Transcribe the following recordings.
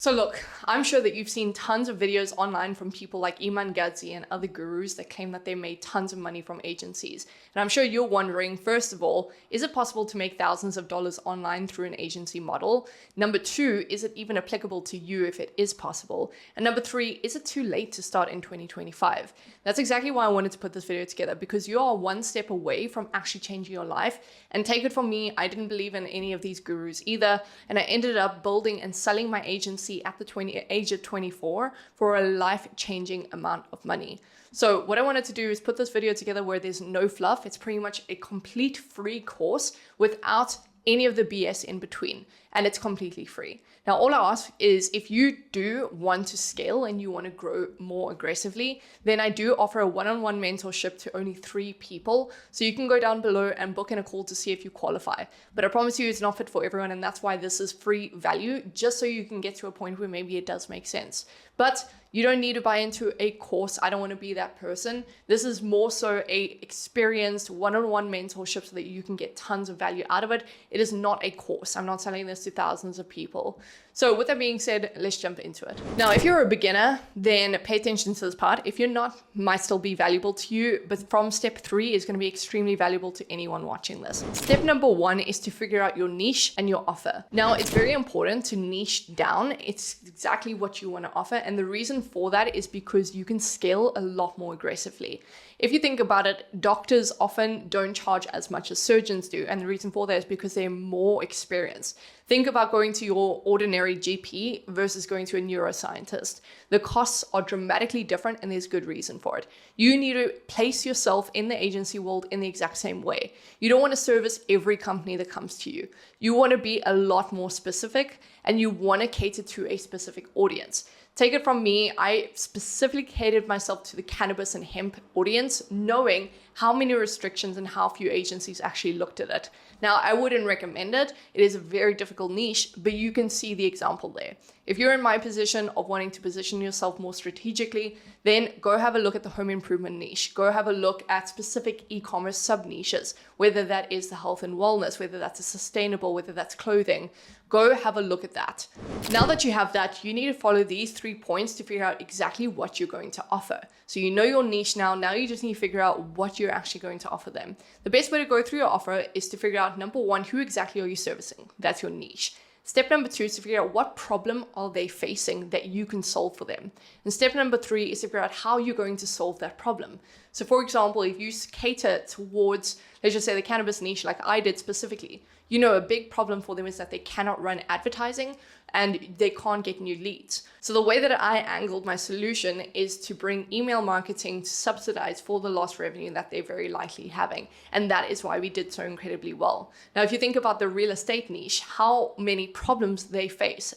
So look, I'm sure that you've seen tons of videos online from people like Iman Gadzi and other gurus that claim that they made tons of money from agencies. And I'm sure you're wondering, first of all, is it possible to make thousands of dollars online through an agency model? Number two, is it even applicable to you if it is possible? And number three, is it too late to start in 2025? That's exactly why I wanted to put this video together, because you are one step away from actually changing your life. And take it from me, I didn't believe in any of these gurus either. And I ended up building and selling my agency at the age of 24 for a life-changing amount of money. So what I wanted to do is put this video together where there's no fluff. It's pretty much a complete free course without any of the BS in between, and it's completely free. Now, all I ask is if you do want to scale and you want to grow more aggressively, then I do offer a one-on-one mentorship to only 3 people. So you can go down below and book in a call to see if you qualify. But I promise you it's not fit for everyone, and that's why this is free value, just so you can get to a point where maybe it does make sense. But you don't need to buy into a course. I don't want to be that person. This is more so a experienced one-on-one mentorship so that you can get tons of value out of it. It is not a course. I'm not selling this to thousands of people. So with that being said, let's jump into it. Now, if you're a beginner, then pay attention to this part. If you're not, it might still be valuable to you, but from step 3 is going to be extremely valuable to anyone watching this. Step number 1 is to figure out your niche and your offer. Now, it's very important to niche down. It's exactly what you want to offer. And the reason for that is because you can scale a lot more aggressively. If you think about it, doctors often don't charge as much as surgeons do. And the reason for that is because they're more experienced. Think about going to your ordinary GP versus going to a neuroscientist. The costs are dramatically different, and there's good reason for it. You need to place yourself in the agency world in the exact same way. You don't want to service every company that comes to you. You want to be a lot more specific, and you want to cater to a specific audience. Take it from me, I specifically catered myself to the cannabis and hemp audience, knowing how many restrictions and how few agencies actually looked at it. Now, I wouldn't recommend it. It is a very difficult niche, but you can see the example there. If you're in my position of wanting to position yourself more strategically, then go have a look at the home improvement niche. Go have a look at specific e-commerce sub-niches, whether that is the health and wellness, whether that's a sustainable, whether that's clothing. Go have a look at that. Now that you have that, you need to follow these 3 points to figure out exactly what you're going to offer. So you know your niche now. Now you just need to figure out what you're actually going to offer them. The best way to go through your offer is to figure out, number 1, who exactly are you servicing? That's your niche. Step number 2 is to figure out what problem are they facing that you can solve for them. And step number 3 is to figure out how you're going to solve that problem. So for example, if you cater towards, let's just say the cannabis niche like I did specifically, you know, a big problem for them is that they cannot run advertising and they can't get new leads. So the way that I angled my solution is to bring email marketing to subsidize for the lost revenue that they're very likely having. And that is why we did so incredibly well. Now, if you think about the real estate niche, how many problems they face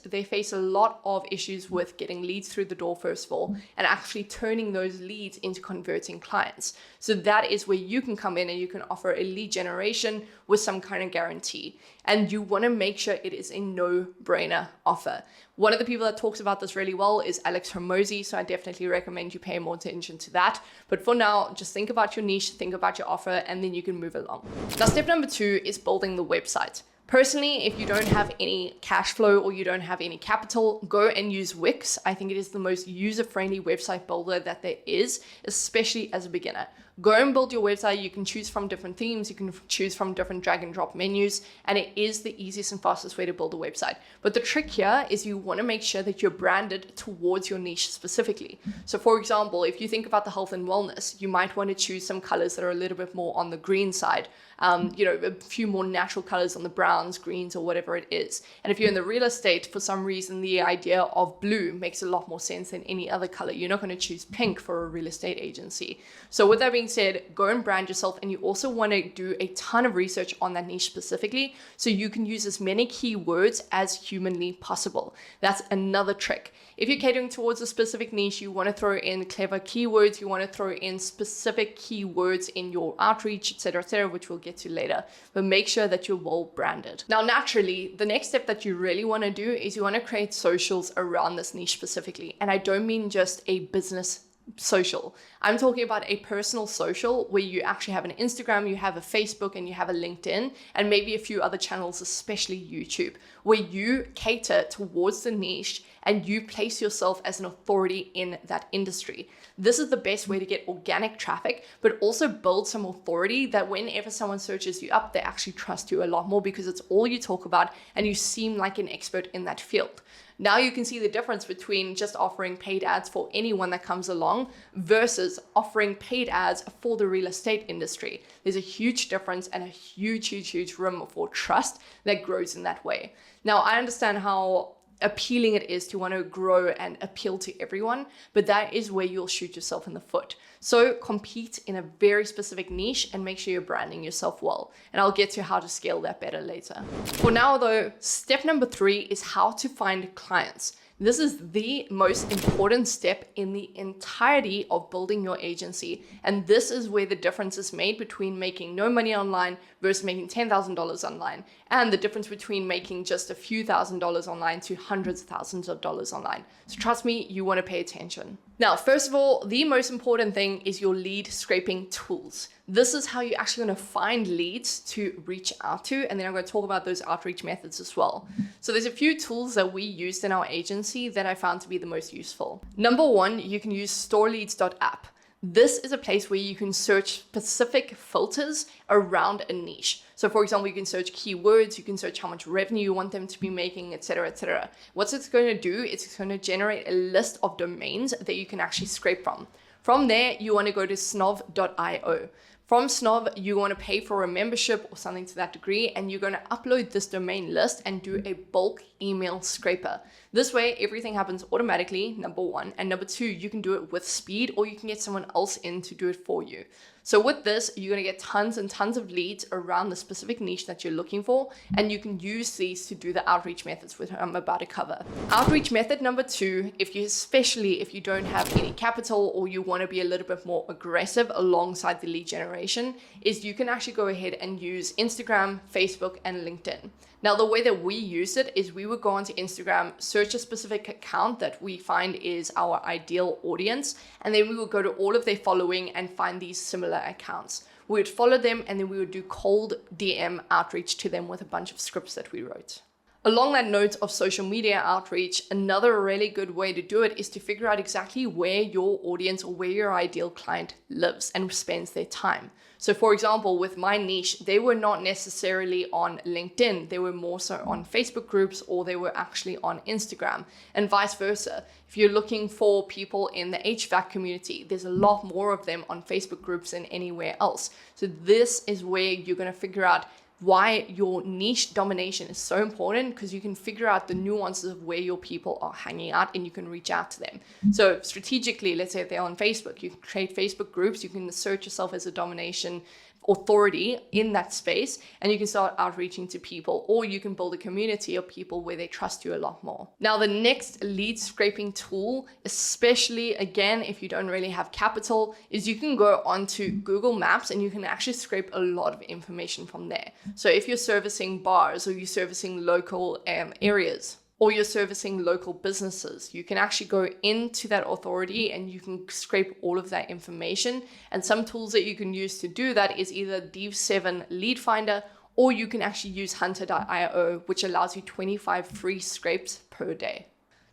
a lot of issues with getting leads through the door, first of all, and actually turning those leads into converting clients. So that is where you can come in and you can offer a lead generation with some kind of guarantee. And you want to make sure it is a no-brainer offer. One of the people that talks about this really well is Alex Hormozi, so I definitely recommend you pay more attention to that. But for now, just think about your niche, think about your offer, and then you can move along. Now, step number 2 is building the website. Personally, if you don't have any cash flow or you don't have any capital, go and use Wix. I think it is the most user-friendly website builder that there is, especially as a beginner. Go and build your website. You can choose from different themes. You can choose from different drag and drop menus, and it is the easiest and fastest way to build a website. But the trick here is you want to make sure that you're branded towards your niche specifically. So for example, if you think about the health and wellness, you might want to choose some colors that are a little bit more on the green side. A few more natural colors on the browns, greens, or whatever it is. And if you're in the real estate, for some reason, the idea of blue makes a lot more sense than any other color. You're not going to choose pink for a real estate agency. So with that being said, go and brand yourself. And you also want to do a ton of research on that niche specifically, so you can use as many keywords as humanly possible. That's another trick. If you're catering towards a specific niche, you want to throw in clever keywords. You want to throw in specific keywords in your outreach, etc., which we'll get to later. But make sure that you're well branded. Now, naturally, the next step that you really want to do is you want to create socials around this niche specifically. And I don't mean just a business social. I'm talking about a personal social where you actually have an Instagram, you have a Facebook, and you have a LinkedIn, and maybe a few other channels, especially YouTube, where you cater towards the niche and you place yourself as an authority in that industry. This is the best way to get organic traffic, but also build some authority that whenever someone searches you up, they actually trust you a lot more because it's all you talk about and you seem like an expert in that field. Now you can see the difference between just offering paid ads for anyone that comes along versus offering paid ads for the real estate industry. There's a huge difference and a huge room for trust that grows in that way. Now, I understand how appealing it is to want to grow and appeal to everyone, but that is where you'll shoot yourself in the foot. So compete in a very specific niche and make sure you're branding yourself well. And I'll get to how to scale that better later. For now though, step number 3 is how to find clients. This is the most important step in the entirety of building your agency. And this is where the difference is made between making no money online versus making $10,000 online. And the difference between making just a few $1,000s online to hundreds of thousands of dollars online. So trust me, you want to pay attention. Now, first of all, the most important thing is your lead scraping tools. This is how you're actually going to find leads to reach out to. And then I'm going to talk about those outreach methods as well. So there's a few tools that we used in our agency that I found to be the most useful. Number 1, you can use storeleads.app. This is a place where you can search specific filters around a niche. So for example, you can search keywords, you can search how much revenue you want them to be making, etc., etc. What it's going to do is it's going to generate a list of domains that you can actually scrape from. From there, you want to go to snov.io. From Snov, you want to pay for a membership or something to that degree, and you're going to upload this domain list and do a bulk email scraper. This way, everything happens automatically, number 1. And number 2, you can do it with speed, or you can get someone else in to do it for you. So with this, you're going to get tons and tons of leads around the specific niche that you're looking for, and you can use these to do the outreach methods, which I'm about to cover. Outreach method number 2, especially if you don't have any capital or you want to be a little bit more aggressive alongside the lead generation, is you can actually go ahead and use Instagram, Facebook, and LinkedIn. Now, the way that we use it is we would go onto Instagram, search a specific account that we find is our ideal audience, and then we would go to all of their following and find these similar accounts. We would follow them, and then we would do cold DM outreach to them with a bunch of scripts that we wrote. Along that note of social media outreach, another really good way to do it is to figure out exactly where your audience or where your ideal client lives and spends their time. So for example, with my niche, they were not necessarily on LinkedIn. They were more so on Facebook groups, or they were actually on Instagram, and vice versa. If you're looking for people in the HVAC community, there's a lot more of them on Facebook groups than anywhere else. So this is where you're going to figure out why your niche domination is so important, because you can figure out the nuances of where your people are hanging out and you can reach out to them. So strategically, let's say if they're on Facebook, you can create Facebook groups, you can assert yourself as a domination authority in that space, and you can start outreaching to people, or you can build a community of people where they trust you a lot more. Now, the next lead scraping tool, especially again, if you don't really have capital, is you can go onto Google Maps and you can actually scrape a lot of information from there. So if you're servicing bars, or you're servicing local areas, or you're servicing local businesses, you can actually go into that authority and you can scrape all of that information. And some tools that you can use to do that is either Div7 Lead Finder, or you can actually use hunter.io, which allows you 25 free scrapes per day.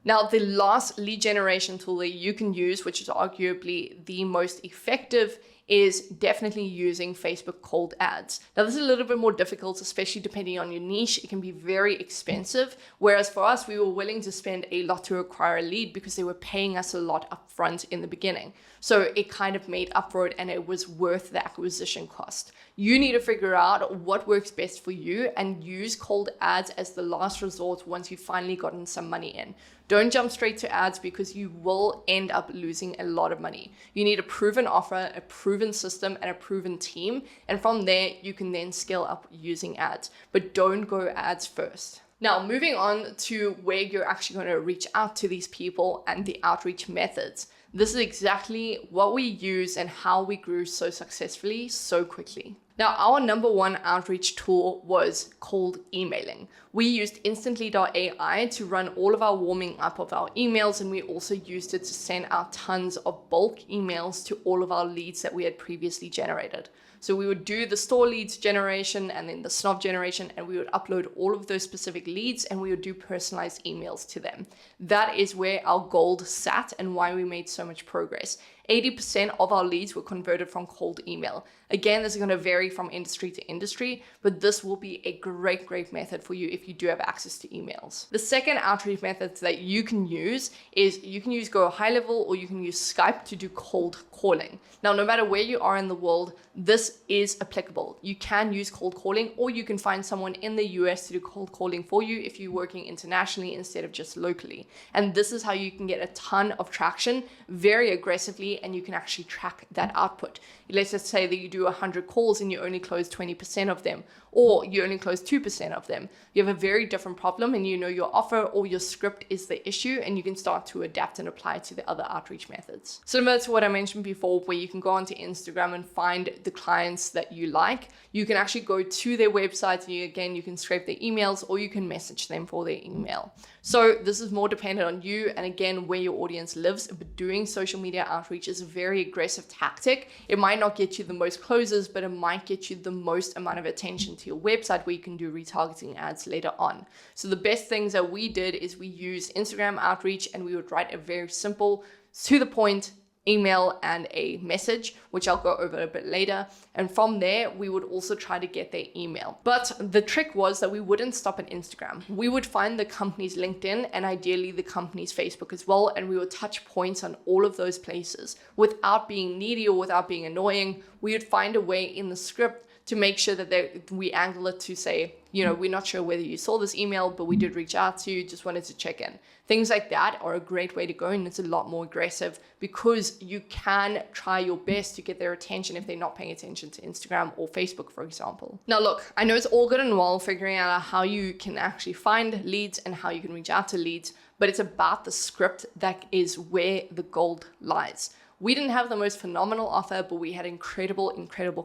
Now, the last lead generation tool that you can use, which is arguably the most effective, is definitely using Facebook cold ads. Now, this is a little bit more difficult, especially depending on your niche. It can be very expensive. Whereas for us, we were willing to spend a lot to acquire a lead because they were paying us a lot upfront in the beginning. So it kind of made up for it, and it was worth the acquisition cost. You need to figure out what works best for you and use cold ads as the last resort once you've finally gotten some money in. Don't jump straight to ads, because you will end up losing a lot of money. You need a proven offer, a proven system, and a proven team. And from there, you can then scale up using ads, but don't go ads first. Now, moving on to where you're actually going to reach out to these people and the outreach methods. This is exactly what we use and how we grew so successfully so quickly. Now, our number one outreach tool was cold emailing. We used Instantly.ai to run all of our warming up of our emails, and we also used it to send out tons of bulk emails to all of our leads that we had previously generated. So we would do the store leads generation and then the snob generation, and we would upload all of those specific leads and we would do personalized emails to them. That is where our gold sat and why we made so much progress. 80% of our leads were converted from cold email. Again, this is going to vary from industry to industry, but this will be a great method for you if you do have access to emails. The second outreach method that you can use is you can use Go High Level or you can use Skype to do cold calling. Now, no matter where you are in the world, this is applicable. You can use cold calling, or you can find someone in the US to do cold calling for you if you're working internationally instead of just locally. And this is how you can get a ton of traction very aggressively, and you can actually track that output. Let's just say that you do 100 calls and you only close 20% of them, or you only close 2% of them. You have a very different problem, and you know your offer or your script is the issue, and you can start to adapt and apply it to the other outreach methods. Similar to what I mentioned before, where you can go onto Instagram and find the clients that you like, you can actually go to their website and you can scrape their emails, or you can message them for their email. So this is more dependent on you and again where your audience lives, but doing social media outreach is a very aggressive tactic. It might not get you the most closes, but it might get you the most amount of attention to your website where you can do retargeting ads later on. So the best things that we did is we use Instagram outreach, and we would write a very simple, to the point email and a message, which I'll go over a bit later. And from there, we would also try to get their email. But the trick was that we wouldn't stop at Instagram. We would find the company's LinkedIn and ideally the company's Facebook as well. And we would touch points on all of those places without being needy or without being annoying. We would find a way in the script to make sure that we angle it to say, you know, we're not sure whether you saw this email, but we did reach out to you, just wanted to check in. Things like that are a great way to go, and it's a lot more aggressive because you can try your best to get their attention if they're not paying attention to Instagram or Facebook, for example. Now, look, I know it's all good and well figuring out how you can actually find leads and how you can reach out to leads, but it's about the script that is where the gold lies. We didn't have the most phenomenal offer, but we had incredible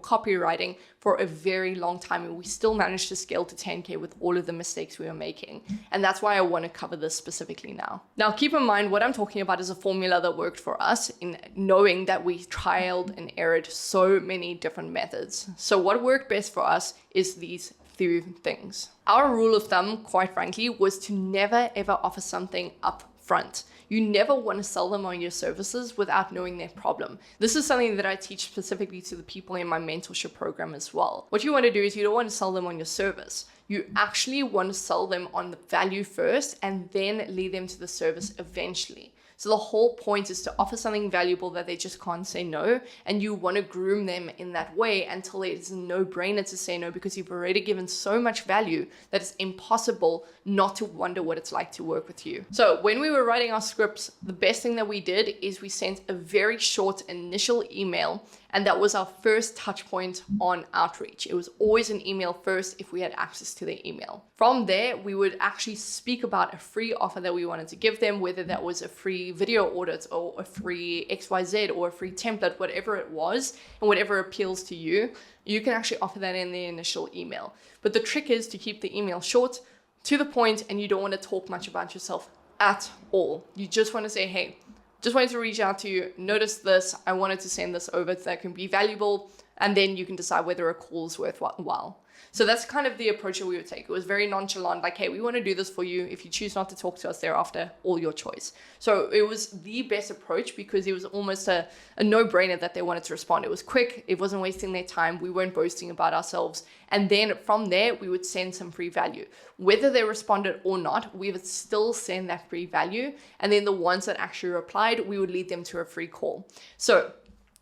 copywriting for a very long time, and we still managed to scale to 10K with all of the mistakes we were making. And that's why I want to cover this specifically now. Now, keep in mind, what I'm talking about is a formula that worked for us in knowing that we trialed and errored so many different methods. So what worked best for us is these few things. Our rule of thumb, quite frankly, was to never ever offer something up front. You never want to sell them on your services without knowing their problem. This is something that I teach specifically to the people in my mentorship program as well. What you want to do is you don't want to sell them on your service. You actually want to sell them on the value first and then lead them to the service eventually. So the whole point is to offer something valuable that they just can't say no, and you want to groom them in that way until it's a no-brainer to say no, because you've already given so much value that it's impossible not to wonder what it's like to work with you. So when we were writing our scripts, the best thing that we did is we sent a very short initial email, and that was our first touch point on outreach. It was always an email first if we had access to their email. From there, we would actually speak about a free offer that we wanted to give them, whether that was a free video audit or a free XYZ or a free template, whatever it was, and whatever appeals to you, you can actually offer that in the initial email. But the trick is to keep the email short, to the point, and you don't want to talk much about yourself at all. You just want to say, hey, just wanted to reach out to you, notice this, I wanted to send this over that can be valuable, and then you can decide whether a call is worthwhile. So that's kind of the approach that we would take. It was very nonchalant, like, hey, we want to do this for you. If you choose not to talk to us thereafter, all your choice. So it was the best approach because it was almost a no-brainer that they wanted to respond. It was quick, it wasn't wasting their time, we weren't boasting about ourselves. And then from there, we would send some free value. Whether they responded or not, we would still send that free value. And then the ones that actually replied, we would lead them to a free call. So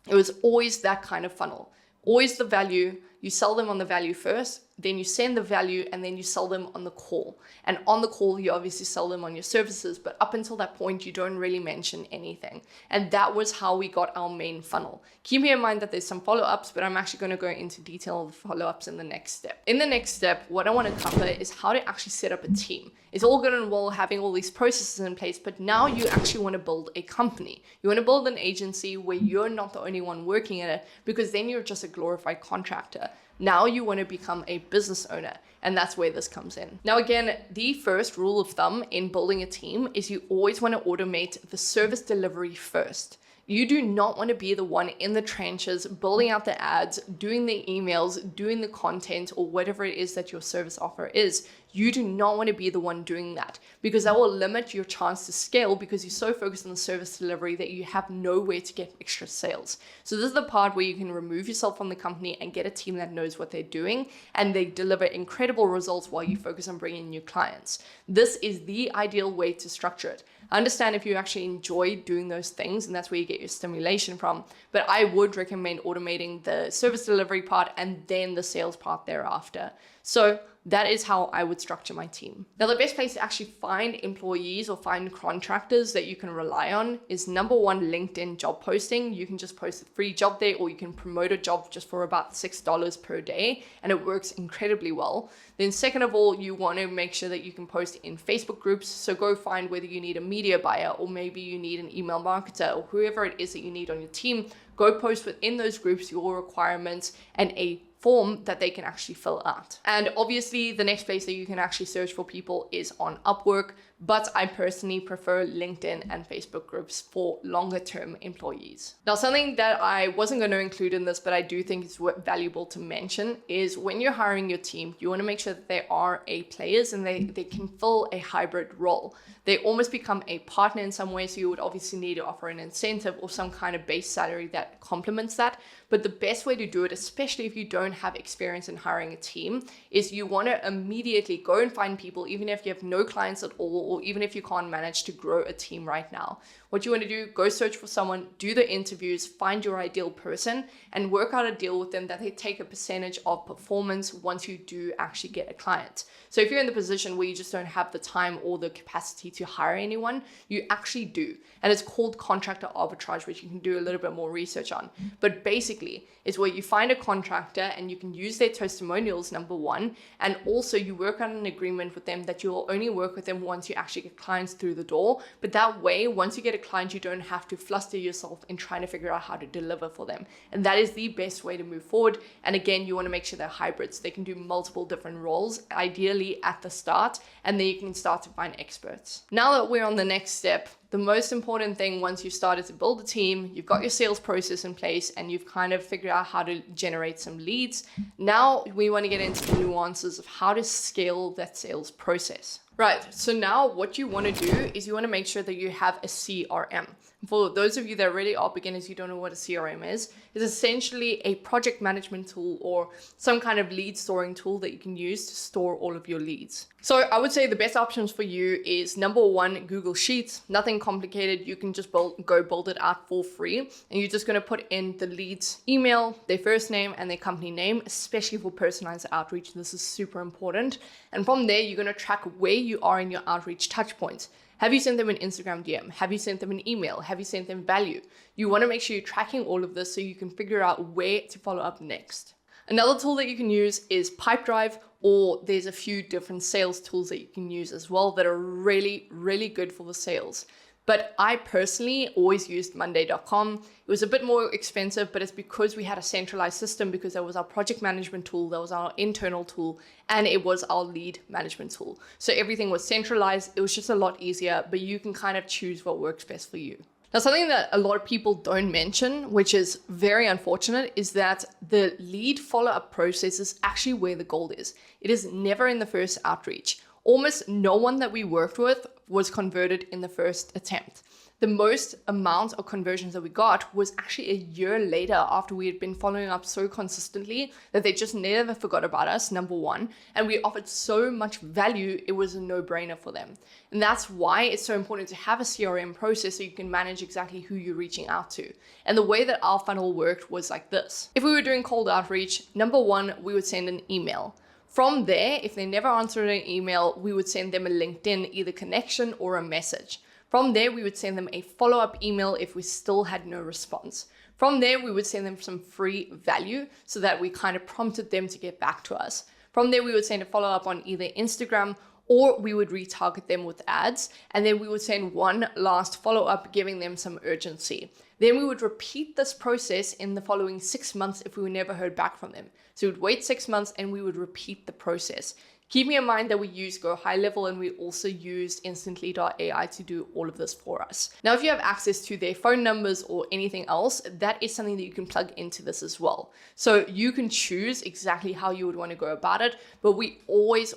it was always that kind of funnel. Always the value, you sell them on the value first, then you send the value, and then you sell them on the call. And on the call, you obviously sell them on your services, but up until that point, you don't really mention anything. And that was how we got our main funnel. Keep in mind that there's some follow-ups, but I'm actually going to go into detail of the follow-ups in the next step. In the next step, what I want to cover is how to actually set up a team. It's all good and well having all these processes in place, but now you actually want to build a company. You want to build an agency where you're not the only one working in it, because then you're just a glorified contractor. Now you want to become a business owner. And that's where this comes in. Now, again, the first rule of thumb in building a team is you always want to automate the service delivery first. You do not want to be the one in the trenches, building out the ads, doing the emails, doing the content, or whatever it is that your service offer is. You do not want to be the one doing that, because that will limit your chance to scale, because you're so focused on the service delivery that you have nowhere to get extra sales. So this is the part where you can remove yourself from the company and get a team that knows what they're doing, and they deliver incredible results while you focus on bringing new clients. This is the ideal way to structure it. I understand if you actually enjoy doing those things, and that's where you get your stimulation from, but I would recommend automating the service delivery part and then the sales part thereafter. So that is how I would structure my team. Now, the best place to actually find employees or find contractors that you can rely on is number one, LinkedIn job posting. You can just post a free job there, or you can promote a job just for about $6 per day, and it works incredibly well. Then second of all, you want to make sure that you can post in Facebook groups. So go find whether you need a media buyer, or maybe you need an email marketer, or whoever it is that you need on your team. Go post within those groups your requirements and a form that they can actually fill out. And obviously the next place that you can actually search for people is on Upwork, but I personally prefer LinkedIn and Facebook groups for longer term employees. Now, something that I wasn't going to include in this, but I do think is valuable to mention, is when you're hiring your team, you want to make sure that they are A players and they can fill a hybrid role. They almost become a partner in some way, so you would obviously need to offer an incentive or some kind of base salary that complements that. But the best way to do it, especially if you don't have experience in hiring a team, is you want to immediately go and find people, even if you have no clients at all, or even if you can't manage to grow a team right now. What you want to do, go search for someone, do the interviews, find your ideal person, and work out a deal with them that they take a percentage of performance once you do actually get a client. So if you're in the position where you just don't have the time or the capacity to hire anyone, you actually do. And it's called contractor arbitrage, which you can do a little bit more research on. But basically, it's where you find a contractor and you can use their testimonials, number one, and also you work on an agreement with them that you'll only work with them once you actually get clients through the door. But that way, once you get a client, you don't have to fluster yourself in trying to figure out how to deliver for them. And that is the best way to move forward. And again, you want to make sure they're hybrids. They can do multiple different roles, ideally at the start, and then you can start to find experts. Now that we're on the next step, the most important thing once you've started to build a team, you've got your sales process in place, and you've kind of figured out how to generate some leads. Now we want to get into the nuances of how to scale that sales process. Right, so now what you want to do is you want to make sure that you have a CRM. For those of you that really are beginners, you don't know what a CRM is. It's essentially a project management tool or some kind of lead storing tool that you can use to store all of your leads. So I would say the best options for you is number one, Google Sheets. Nothing complicated. You can just go build it out for free. And you're just going to put in the lead's email, their first name, and their company name, especially for personalized outreach. This is super important. And from there, you're going to track where you are in your outreach touch points. Have you sent them an Instagram DM? Have you sent them an email? Have you sent them value? You want to make sure you're tracking all of this so you can figure out where to follow up next. Another tool that you can use is Pipedrive, or there's a few different sales tools that you can use as well that are really, really good for the sales. But I personally always used Monday.com. It was a bit more expensive, but it's because we had a centralized system, because that was our project management tool, that was our internal tool, and it was our lead management tool. So everything was centralized. It was just a lot easier, but you can kind of choose what works best for you. Now, something that a lot of people don't mention, which is very unfortunate, is that the lead follow-up process is actually where the gold is. It is never in the first outreach. Almost no one that we worked with was converted in the first attempt. The most amount of conversions that we got was actually a year later, after we had been following up so consistently that they just never forgot about us, number one, and we offered so much value, it was a no-brainer for them. And that's why it's so important to have a CRM process so you can manage exactly who you're reaching out to. And the way that our funnel worked was like this. If we were doing cold outreach, number one, we would send an email. From there, if they never answered an email, we would send them a LinkedIn, either connection or a message. From there, we would send them a follow-up email if we still had no response. From there, we would send them some free value so that we kind of prompted them to get back to us. From there, we would send a follow-up on either Instagram or we would retarget them with ads, and then we would send one last follow-up giving them some urgency. Then we would repeat this process in the following 6 months if we never heard back from them. So we would wait 6 months and we would repeat the process. Keeping in mind that we use Go High Level and we also used Instantly.ai to do all of this for us. Now, if you have access to their phone numbers or anything else, that is something that you can plug into this as well. So you can choose exactly how you would want to go about it, but we always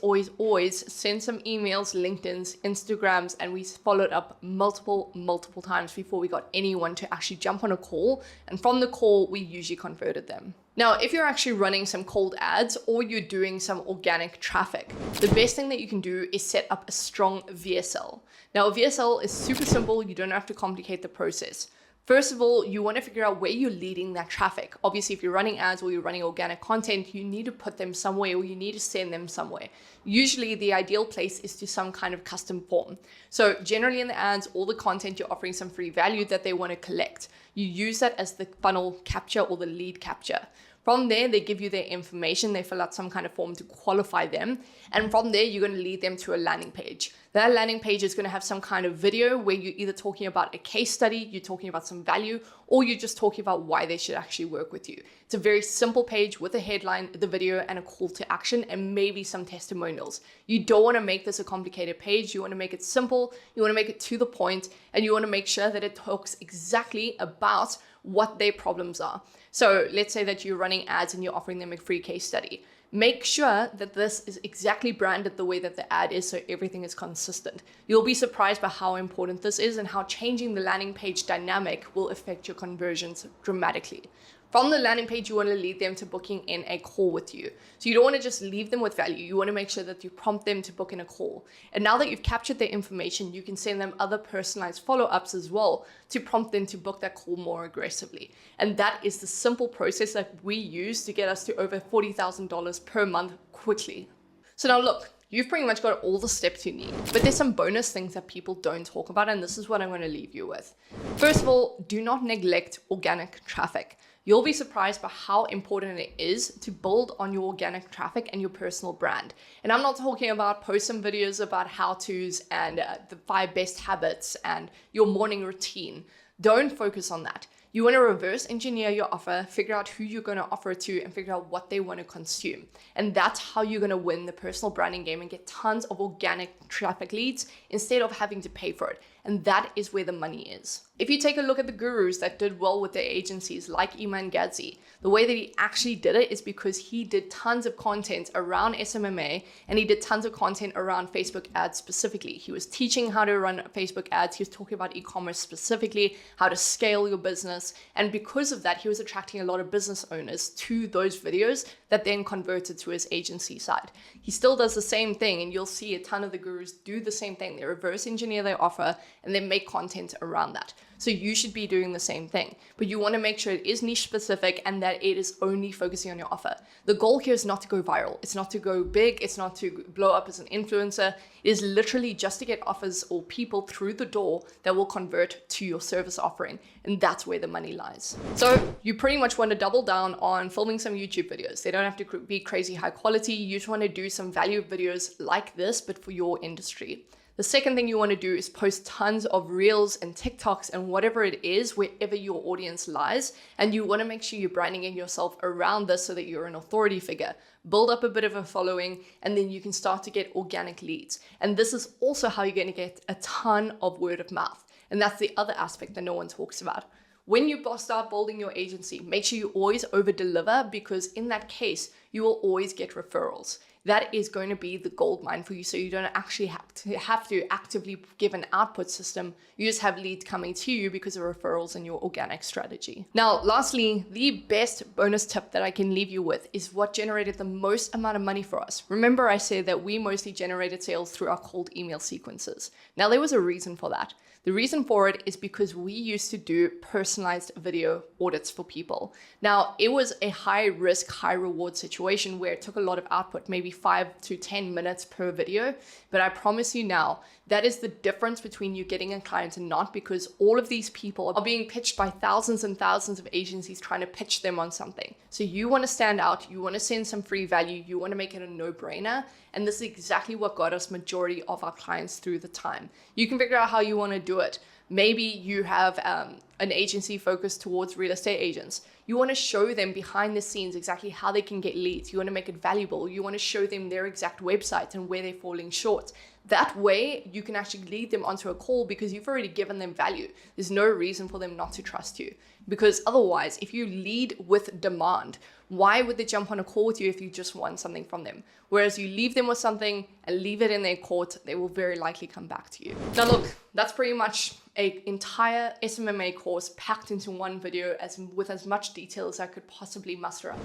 send some emails, LinkedIn's, Instagrams, and we followed up multiple times before we got anyone to actually jump on a call. And from the call, we usually converted them. Now, if you're actually running some cold ads or you're doing some organic traffic, the best thing that you can do is set up a strong VSL. Now, a VSL is super simple. You don't have to complicate the process. First of all, you want to figure out where you're leading that traffic. Obviously, if you're running ads or you're running organic content, you need to put them somewhere or you need to send them somewhere. Usually, the ideal place is to some kind of custom form. So generally in the ads, all the content, you're offering some free value that they want to collect. You use that as the funnel capture or the lead capture. From there, they give you their information. They fill out some kind of form to qualify them. And from there, you're going to lead them to a landing page. That landing page is going to have some kind of video where you're either talking about a case study, you're talking about some value, or you're just talking about why they should actually work with you. It's a very simple page with a headline, the video, and a call to action, and maybe some testimonials. You don't want to make this a complicated page. You want to make it simple. You want to make it to the point, and you want to make sure that it talks exactly about what their problems are. So let's say that you're running ads and you're offering them a free case study. Make sure that this is exactly branded the way that the ad is so everything is consistent. You'll be surprised by how important this is and how changing the landing page dynamic will affect your conversions dramatically. From the landing page, you want to lead them to booking in a call with you. So you don't want to just leave them with value. You want to make sure that you prompt them to book in a call. And now that you've captured their information, you can send them other personalized follow-ups as well to prompt them to book that call more aggressively. And that is the simple process that we use to get us to over $40,000 per month quickly. So now look, you've pretty much got all the steps you need, but there's some bonus things that people don't talk about, and this is what I'm going to leave you with. First of all, do not neglect organic traffic. You'll be surprised by how important it is to build on your organic traffic and your personal brand. And I'm not talking about post some videos about how-tos and the 5 best habits and your morning routine. Don't focus on that. You want to reverse engineer your offer, figure out who you're going to offer it to, and figure out what they want to consume. And that's how you're going to win the personal branding game and get tons of organic traffic leads instead of having to pay for it. And that is where the money is. If you take a look at the gurus that did well with their agencies, like Iman Gadzhi, the way that he actually did it is because he did tons of content around SMMA and he did tons of content around Facebook ads specifically. He was teaching how to run Facebook ads. He was talking about e-commerce specifically, how to scale your business. And because of that, he was attracting a lot of business owners to those videos that then converted to his agency side. He still does the same thing, and you'll see a ton of the gurus do the same thing. They reverse engineer their offer and then make content around that. So you should be doing the same thing, but you want to make sure it is niche specific and that it is only focusing on your offer. The goal here is not to go viral. It's not to go big. It's not to blow up as an influencer. It is literally just to get offers or people through the door that will convert to your service offering. And that's where the money lies. So you pretty much want to double down on filming some YouTube videos. They don't have to be crazy high quality. You just want to do some value videos like this, but for your industry. The second thing you want to do is post tons of reels and TikToks and whatever it is, wherever your audience lies. And you want to make sure you're branding yourself around this so that you're an authority figure. Build up a bit of a following, and then you can start to get organic leads. And this is also how you're going to get a ton of word of mouth. And that's the other aspect that no one talks about. When you start building your agency, make sure you always over deliver, because in that case, you will always get referrals. That is going to be the gold mine for you. So you don't actually have to actively give an output system. You just have leads coming to you because of referrals and your organic strategy. Now, lastly, the best bonus tip that I can leave you with is what generated the most amount of money for us. Remember, I said that we mostly generated sales through our cold email sequences. Now, there was a reason for that. The reason for it is because we used to do personalized video audits for people. Now, it was a high risk, high reward situation where it took a lot of output, maybe 5 to 10 minutes per video. But I promise you now, that is the difference between you getting a client and not, because all of these people are being pitched by thousands and thousands of agencies trying to pitch them on something. So you want to stand out, you want to send some free value, you want to make it a no-brainer. And this is exactly what got us majority of our clients through the time. You can figure out how you want to do it. Maybe you have an agency focused towards real estate agents. You want to show them behind the scenes exactly how they can get leads. You want to make it valuable. You want to show them their exact websites and where they're falling short. That way, you can actually lead them onto a call because you've already given them value. There's no reason for them not to trust you. Because otherwise, if you lead with demand, why would they jump on a call with you if you just want something from them? Whereas you leave them with something and leave it in their court, they will very likely come back to you. Now look, that's pretty much an entire SMMA course packed into one video with as much detail as I could possibly muster up.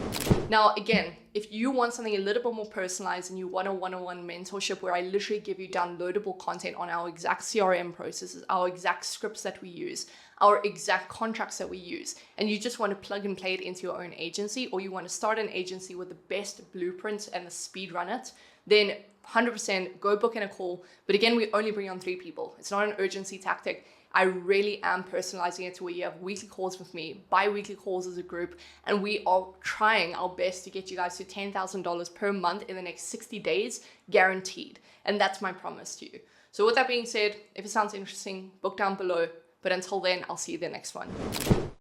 Now again, if you want something a little bit more personalized and you want a one-on-one mentorship where I literally give you downloadable content on our exact CRM processes, our exact scripts that we use, our exact contracts that we use, and you just want to plug and play it into your own agency, or you want to start an agency with the best blueprints and the speed run it, then 100% go book in a call. But again, we only bring on 3 people. It's not an urgency tactic. I really am personalizing it to where you have weekly calls with me, bi-weekly calls as a group, and we are trying our best to get you guys to $10,000 per month in the next 60 days, guaranteed. And that's my promise to you. So with that being said, if it sounds interesting, book down below. But until then, I'll see you in the next one.